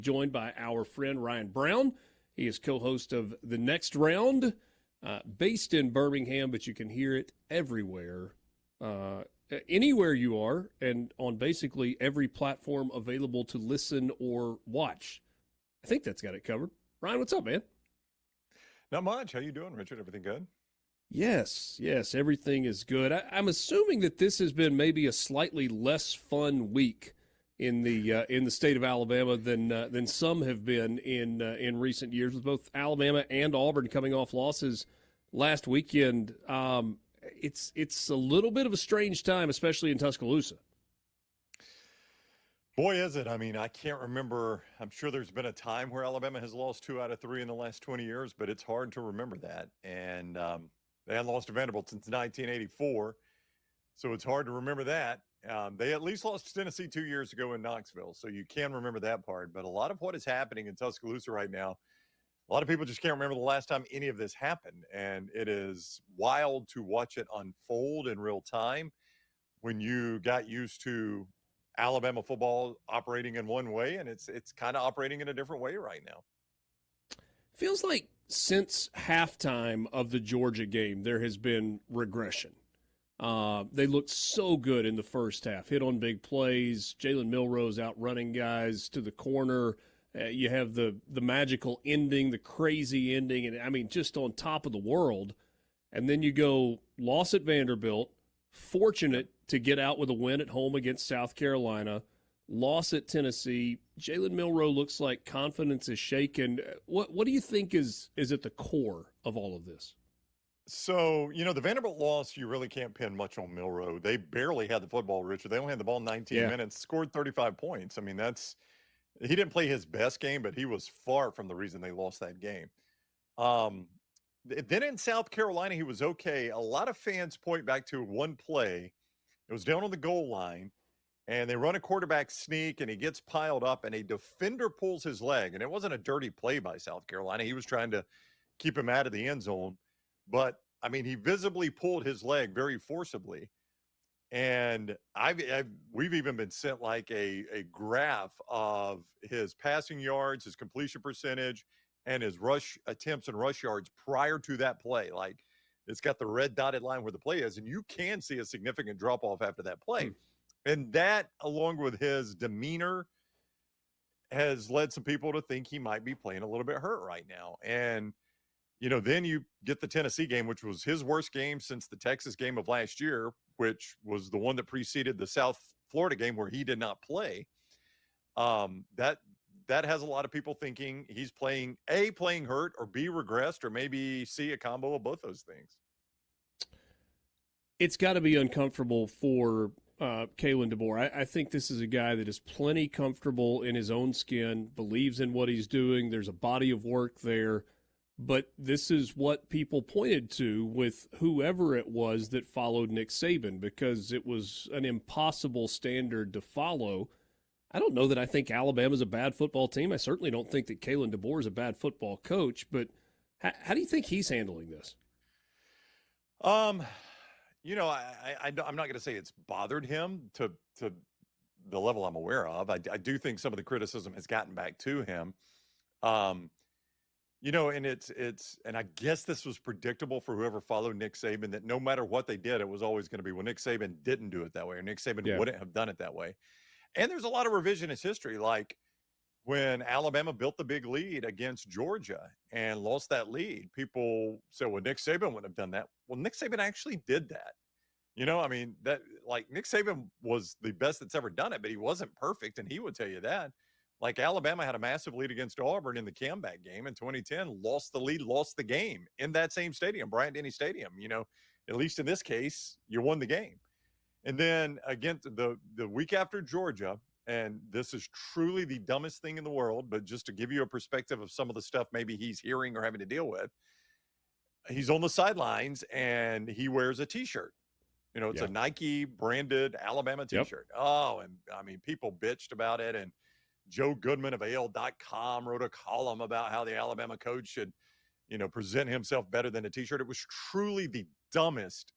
Joined by our friend Ryan Brown. He is co-host of The Next Round, based in Birmingham, but you can hear it everywhere, anywhere you are, and on basically every platform available to listen or watch. I think that's got it covered. Ryan, what's up, man? Not much. How you doing, Richard? Everything good? Yes, everything is good. I'm assuming that this has been maybe a slightly less fun week in the state of Alabama than some have been in recent years, with both Alabama and Auburn coming off losses last weekend. It's a little bit of a strange time, especially in Tuscaloosa. Boy, is it. I mean, I can't remember. I'm sure there's been a time where Alabama has lost 2 out of 3 in the last 20 years, but it's hard to remember that. And they hadn't lost to Vanderbilt since 1984, so it's hard to remember that. They at least lost to Tennessee 2 years ago in Knoxville, so you can remember that part. But a lot of what is happening in Tuscaloosa right now, a lot of people just can't remember the last time any of this happened. And it is wild to watch it unfold in real time when you got used to Alabama football operating in one way, and it's kind of operating in a different way right now. Feels like since halftime of the Georgia game, there has been regression. They looked so good in the first half, hit on big plays. Jalen Milroe's out running guys to the corner. You have the magical ending, the crazy ending, and I mean, just on top of the world. And then you go loss at Vanderbilt, fortunate to get out with a win at home against South Carolina, loss at Tennessee. Jalen Milroe looks like confidence is shaken. What do you think is at the core of all of this? So, the Vanderbilt loss, you really can't pin much on Milroe. They barely had the football, Richard. They only had the ball 19 minutes, scored 35 points. I mean, he didn't play his best game, but he was far from the reason they lost that game. Then in South Carolina, he was okay. A lot of fans point back to one play. It was down on the goal line, and they run a quarterback sneak, and he gets piled up, and a defender pulls his leg. And it wasn't a dirty play by South Carolina. He was trying to keep him out of the end zone. But, I mean, he visibly pulled his leg very forcibly. And we've even been sent like a graph of his passing yards, his completion percentage, and his rush attempts and rush yards prior to that play. Like, it's got the red dotted line where the play is, and you can see a significant drop-off after that play. And that, along with his demeanor, has led some people to think he might be playing a little bit hurt right now. And then you get the Tennessee game, which was his worst game since the Texas game of last year, which was the one that preceded the South Florida game where he did not play. That has a lot of people thinking he's playing hurt, or B, regressed, or maybe C, a combo of both those things. It's got to be uncomfortable for Kalen DeBoer. I think this is a guy that is plenty comfortable in his own skin, believes in what he's doing. There's a body of work there. But this is what people pointed to with whoever it was that followed Nick Saban, because it was an impossible standard to follow. I don't know that I think Alabama's a bad football team. I certainly don't think that Kalen DeBoer is a bad football coach. But how do you think he's handling this? I'm not going to say it's bothered him to the level I'm aware of. I do think some of the criticism has gotten back to him. And I guess this was predictable for whoever followed Nick Saban, that no matter what they did, it was always going to be, well, Nick Saban didn't do it that way, or Nick Saban wouldn't have done it that way. And there's a lot of revisionist history, like when Alabama built the big lead against Georgia and lost that lead. People say, well, Nick Saban wouldn't have done that. Well, Nick Saban actually did that. Nick Saban was the best that's ever done it, but he wasn't perfect, and he would tell you that. Like, Alabama had a massive lead against Auburn in the comeback game in 2010, lost the lead, lost the game in that same stadium, Bryant-Denny Stadium. At least in this case, you won the game. And then again, the week after Georgia, and this is truly the dumbest thing in the world, but just to give you a perspective of some of the stuff maybe he's hearing or having to deal with, he's on the sidelines and he wears a T-shirt. It's a Nike branded Alabama T-shirt. Oh, and I mean, people bitched about it, and Joe Goodman of AL.com wrote a column about how the Alabama coach should, present himself better than a T-shirt. It was truly the dumbest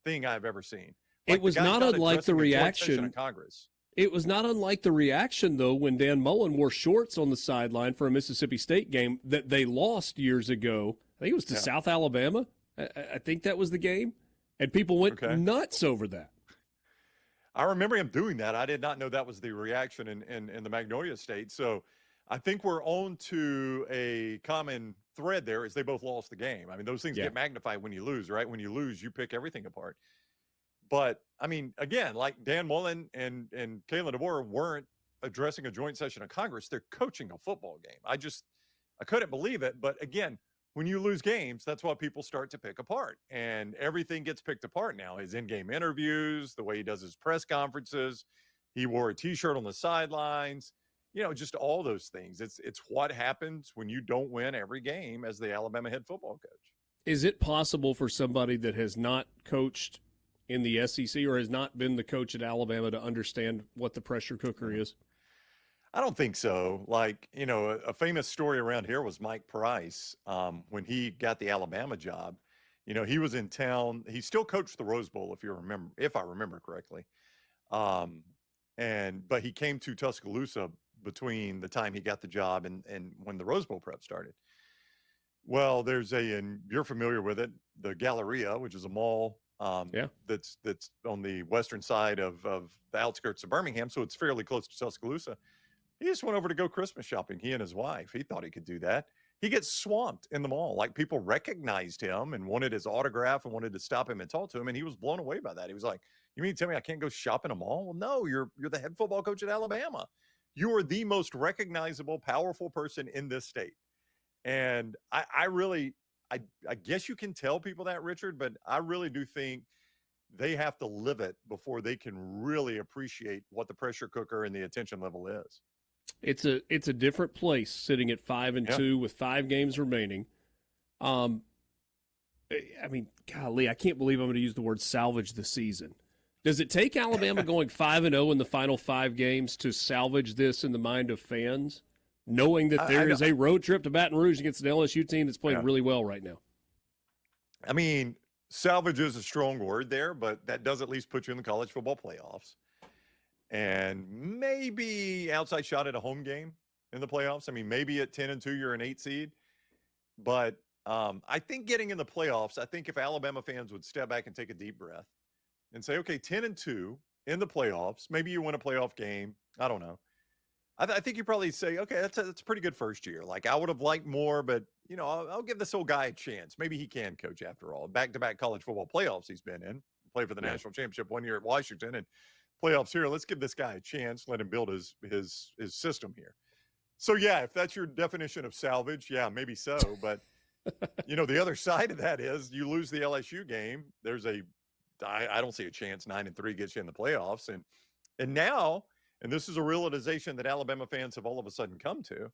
thing I've ever seen. It was not unlike the reaction of Congress. It was not unlike the reaction, though, when Dan Mullen wore shorts on the sideline for a Mississippi State game that they lost years ago. I think it was to South Alabama. I think that was the game. And people went nuts over that. I remember him doing that. I did not know that was the reaction in the Magnolia State. So I think we're on to a common thread there is they both lost the game. I mean, those things get magnified when you lose, right? When you lose, you pick everything apart. But, I mean, again, like Dan Mullen and Kalen DeBoer weren't addressing a joint session of Congress. They're coaching a football game. I couldn't believe it. But, again, when you lose games, that's what people start to pick apart. And everything gets picked apart now. His in-game interviews, the way he does his press conferences. He wore a T-shirt on the sidelines. You know, just all those things. It's what happens when you don't win every game as the Alabama head football coach. Is it possible for somebody that has not coached in the SEC or has not been the coach at Alabama to understand what the pressure cooker is? I don't think so. Like, you know, a famous story around here was Mike Price when he got the Alabama job. You know, he was in town. He still coached the Rose Bowl, if I remember correctly. But he came to Tuscaloosa between the time he got the job and when the Rose Bowl prep started. Well, and you're familiar with it, the Galleria, which is a mall that's on the western side of the outskirts of Birmingham, so it's fairly close to Tuscaloosa. He just went over to go Christmas shopping, he and his wife. He thought he could do that. He gets swamped in the mall. Like, people recognized him and wanted his autograph and wanted to stop him and talk to him, and he was blown away by that. He was like, "You mean to tell me I can't go shop in a mall?" Well, no, you're the head football coach at Alabama. You are the most recognizable, powerful person in this state. And I guess you can tell people that, Richard, but I really do think they have to live it before they can really appreciate what the pressure cooker and the attention level is. It's a different place sitting at 5-2 with 5 games remaining. I mean, golly, I can't believe I'm going to use the word salvage the season. Does it take Alabama going 5-0 in the final 5 games to salvage this in the mind of fans, knowing that there is a road trip to Baton Rouge against an LSU team that's playing really well right now? I mean, salvage is a strong word there, but that does at least put you in the college football playoffs. And maybe outside shot at a home game in the playoffs. I mean, maybe at 10-2, you're an 8 seed. But I think getting in the playoffs, I think if Alabama fans would step back and take a deep breath and say, okay, 10-2 in the playoffs, maybe you win a playoff game. I don't know. I think you probably say, okay, that's a pretty good first year. Like, I would have liked more, but, you know, I'll give this old guy a chance. Maybe he can coach after all. Back-to-back college football playoffs he's been in. Played for the national championship 1 year at Washington and playoffs here. Let's give this guy a chance. Let him build his system here. So, yeah, if that's your definition of salvage, yeah, maybe so. But, you know, the other side of that is you lose the LSU game. I don't see a chance 9-3 gets you in the playoffs. And now, and this is a realization that Alabama fans have all of a sudden come to,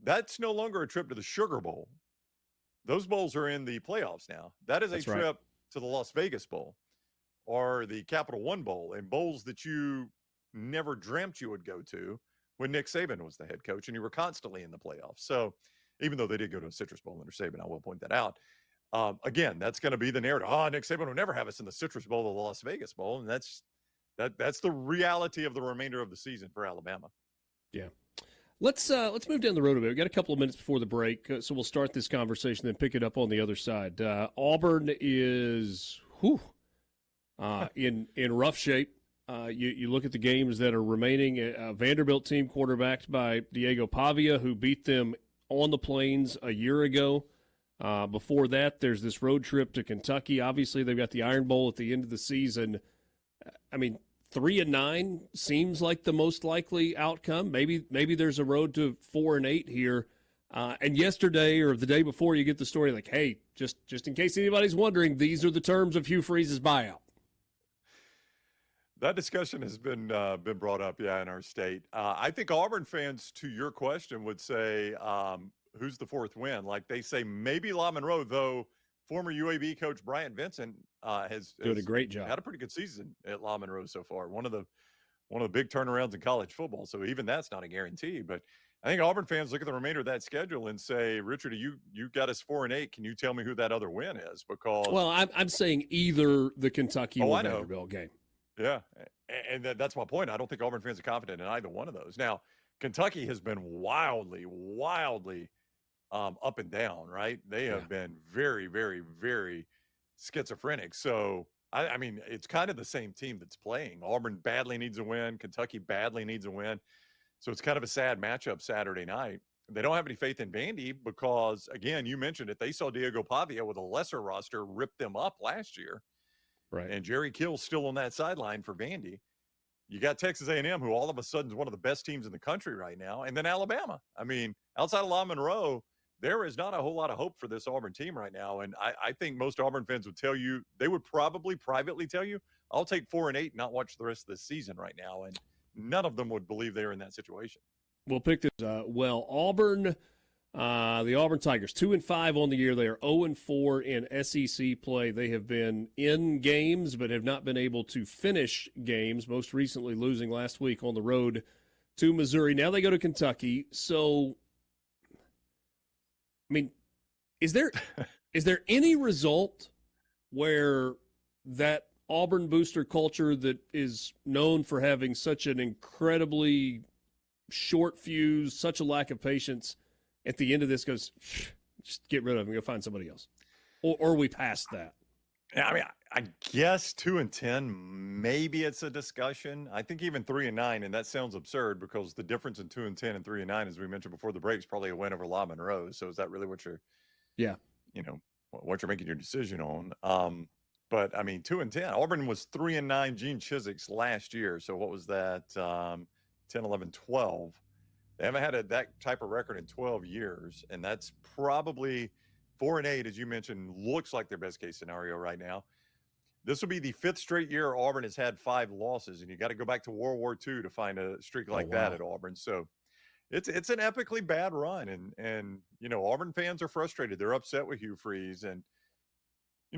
that's no longer a trip to the Sugar Bowl. Those bowls are in the playoffs now. That is a trip to the Las Vegas Bowl or the Capital One Bowl, and bowls that you never dreamt you would go to when Nick Saban was the head coach and you were constantly in the playoffs. So even though they did go to a Citrus Bowl under Saban, I will point that out. Again, that's going to be the narrative. Nick Saban will never have us in the Citrus Bowl or the Las Vegas Bowl. And that's the reality of the remainder of the season for Alabama. Yeah. Let's move down the road a bit. We've got a couple of minutes before the break, so we'll start this conversation and pick it up on the other side. Auburn is in rough shape. You look at the games that are remaining. A Vanderbilt team quarterbacked by Diego Pavia, who beat them on the Plains a year ago. Before that, there's this road trip to Kentucky. Obviously, they've got the Iron Bowl at the end of the season. I mean, 3-9 seems like the most likely outcome. Maybe there's a road to 4-8 here. And yesterday or the day before, you get the story like, hey, just in case anybody's wondering, these are the terms of Hugh Freeze's buyout. That discussion has been brought up, in our state. I think Auburn fans, to your question, would say, who's the fourth win? Like they say, maybe La Monroe, though former UAB coach Bryant Vincent has doing a great job. Had a pretty good season at La Monroe so far. One of the big turnarounds in college football. So even that's not a guarantee. But I think Auburn fans look at the remainder of that schedule and say, Richard, you got us 4-8. Can you tell me who that other win is? Because I'm saying either the Kentucky or Vanderbilt game. Yeah, and that's my point. I don't think Auburn fans are confident in either one of those. Now, Kentucky has been wildly up and down, right? They Yeah. have been very, very, very schizophrenic. So, I mean, it's kind of the same team that's playing. Auburn badly needs a win. Kentucky badly needs a win. So it's kind of a sad matchup Saturday night. They don't have any faith in Vandy because, again, you mentioned it. They saw Diego Pavia with a lesser roster rip them up last year. Right. And Jerry Kill's still on that sideline for Vandy. You got Texas A&M, who all of a sudden is one of the best teams in the country right now, and then Alabama. I mean, outside of Ole Monroe, there is not a whole lot of hope for this Auburn team right now. And I think most Auburn fans would tell you, they would probably privately tell you, I'll take 4-8 and not watch the rest of this season right now. And none of them would believe they're in that situation. We'll pick this. Auburn, the Auburn Tigers, 2-5 on the year. They are 0-4 in SEC play. They have been in games, but have not been able to finish games. Most recently, losing last week on the road to Missouri. Now they go to Kentucky. So, I mean, is there any result where that Auburn booster culture that is known for having such an incredibly short fuse, such a lack of patience, at the end of this goes, just get rid of him, go find somebody else? Or are we past that? I mean, I guess 2-10, maybe it's a discussion. I think even 3-9, and that sounds absurd because the difference in 2-10 and 3-9, as we mentioned before the break, is probably a win over Ole Monroe. So is that really what you're, what you're making your decision on? But I mean, 2-10. Auburn was 3-9 Gene Chiswick's last year. So what was that? 10, 11, 12. They haven't had that type of record in 12 years, and that's probably 4-8, as you mentioned, looks like their best case scenario right now. This will be the 5th straight year Auburn has had 5 losses, and you got to go back to World War II to find a streak like that at Auburn. So it's an epically bad run, and Auburn fans are frustrated. They're upset with Hugh Freeze, and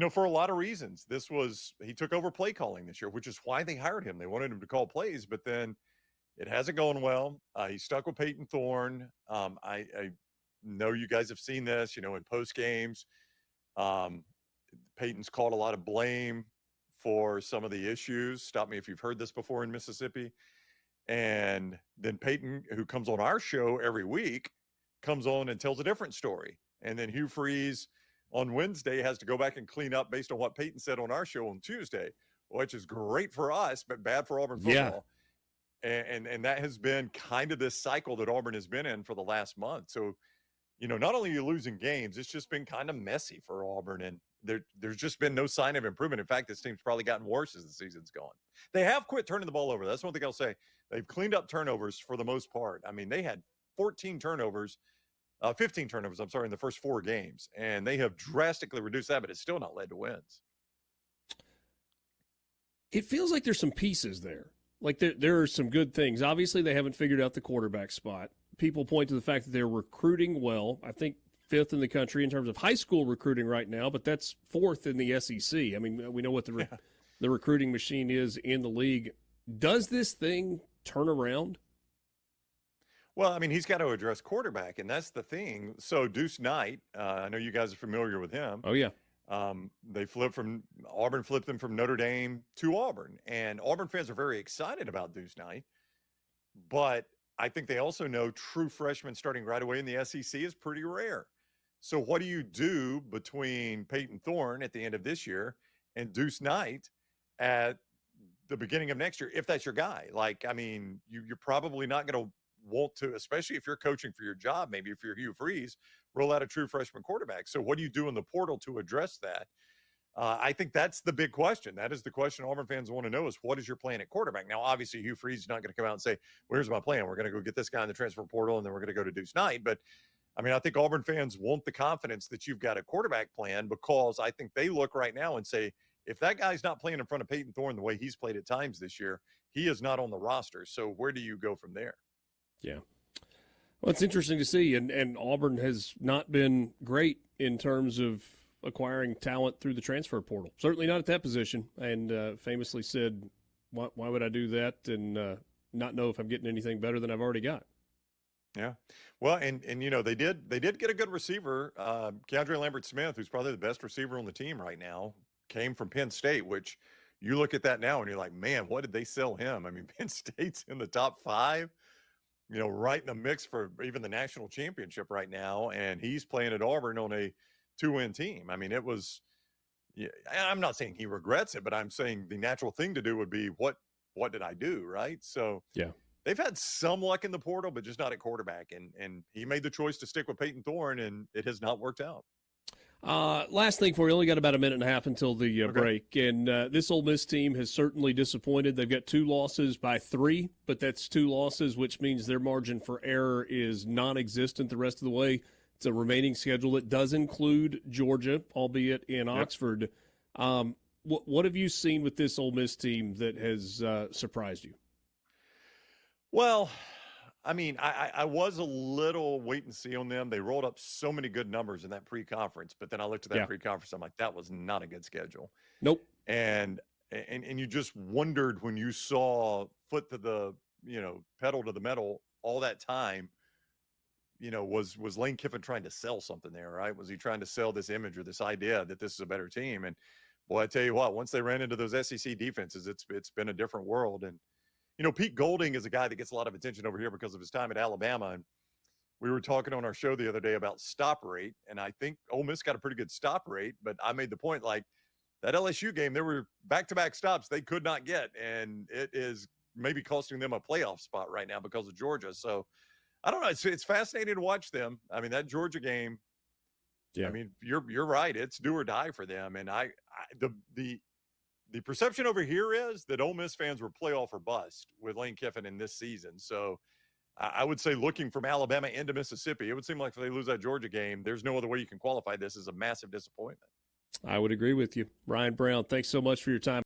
for a lot of reasons. He took over play calling this year, which is why they hired him. They wanted him to call plays, but then it hasn't gone well. He's stuck with Peyton Thorne. I know you guys have seen this, in post games. Peyton's caught a lot of blame for some of the issues. Stop me if you've heard this before in Mississippi. And then Peyton, who comes on our show every week, comes on and tells a different story. And then Hugh Freeze on Wednesday has to go back and clean up based on what Peyton said on our show on Tuesday, which is great for us, but bad for Auburn football. Yeah. And that has been kind of this cycle that Auburn has been in for the last month. So, not only are you losing games, it's just been kind of messy for Auburn, and there's just been no sign of improvement. In fact, this team's probably gotten worse as the season's gone. They have quit turning the ball over. That's one thing I'll say. They've cleaned up turnovers for the most part. I mean, they had 15 turnovers, in the first 4 games, and they have drastically reduced that, but it's still not led to wins. It feels like there's some pieces there. Like there are some good things. Obviously, they haven't figured out the quarterback spot. People point to the fact that they're recruiting well. I think 5th in the country in terms of high school recruiting right now, but that's 4th in the SEC. I mean, we know what the recruiting machine is in the league. Does this thing turn around? Well, I mean, he's got to address quarterback, and that's the thing. So Deuce Knight, I know you guys are familiar with him. Oh, yeah. Auburn flipped them from Notre Dame to Auburn, and Auburn fans are very excited about Deuce Knight. But I think they also know true freshmen starting right away in the SEC is pretty rare. So what do you do between Peyton Thorne at the end of this year and Deuce Knight at the beginning of next year, if that's your guy? Like, I mean, you're probably not going to want to, especially if you're coaching for your job, maybe if you're Hugh Freeze, roll out a true freshman quarterback. So what do you do in the portal to address that? I think that's the big question. That is the question Auburn fans want to know is, what is your plan at quarterback? Now, obviously, Hugh Freeze is not going to come out and say, well, here's my plan. We're going to go get this guy in the transfer portal, and then we're going to go to Deuce Knight. But, I mean, I think Auburn fans want the confidence that you've got a quarterback plan, because I think they look right now and say, if that guy's not playing in front of Peyton Thorne the way he's played at times this year, he is not on the roster. So where do you go from there? Yeah. Well, it's interesting to see, and Auburn has not been great in terms of acquiring talent through the transfer portal. Certainly not at that position, and famously said, why would I do that and not know if I'm getting anything better than I've already got? Yeah. Well, and they did get a good receiver. Keandre Lambert-Smith, who's probably the best receiver on the team right now, came from Penn State, which you look at that now and you're like, man, what did they sell him? I mean, Penn State's in the top 5, right in the mix for even the national championship right now. And he's playing at Auburn on a 2-win team. I mean, it was, yeah, I'm not saying he regrets it, but I'm saying the natural thing to do would be what did I do? Right. So Yeah. they've had some luck in the portal, but just not at quarterback. And he made the choice to stick with Peyton Thorne, and it has not worked out. Last thing for you, only got about a minute and a half until the break. And this Ole Miss team has certainly disappointed. They've got 2 losses by 3, but that's 2 losses, which means their margin for error is non-existent the rest of the way. It's a remaining schedule that does include Georgia, albeit in Oxford. What have you seen with this Ole Miss team that has surprised you? Well, I mean, I was a little wait and see on them. They rolled up so many good numbers in that pre-conference, but then I looked at that pre-conference. I'm like, that was not a good schedule. Nope. And you just wondered when you saw foot to the, pedal to the metal all that time, was Lane Kiffin trying to sell something there, right? Was he trying to sell this image or this idea that this is a better team? And boy, I tell you what, once they ran into those SEC defenses, it's been a different world. And Pete Golding is a guy that gets a lot of attention over here because of his time at Alabama. And we were talking on our show the other day about stop rate. And I think Ole Miss got a pretty good stop rate, but I made the point, like, that LSU game, there were back-to-back stops they could not get. And it is maybe costing them a playoff spot right now because of Georgia. So I don't know. It's fascinating to watch them. I mean, that Georgia game, I mean, you're right. It's do or die for them. And the perception over here is that Ole Miss fans were playoff or bust with Lane Kiffin in this season. So I would say, looking from Alabama into Mississippi, it would seem like if they lose that Georgia game, there's no other way you can qualify this as a massive disappointment. I would agree with you. Ryan Brown, thanks so much for your time.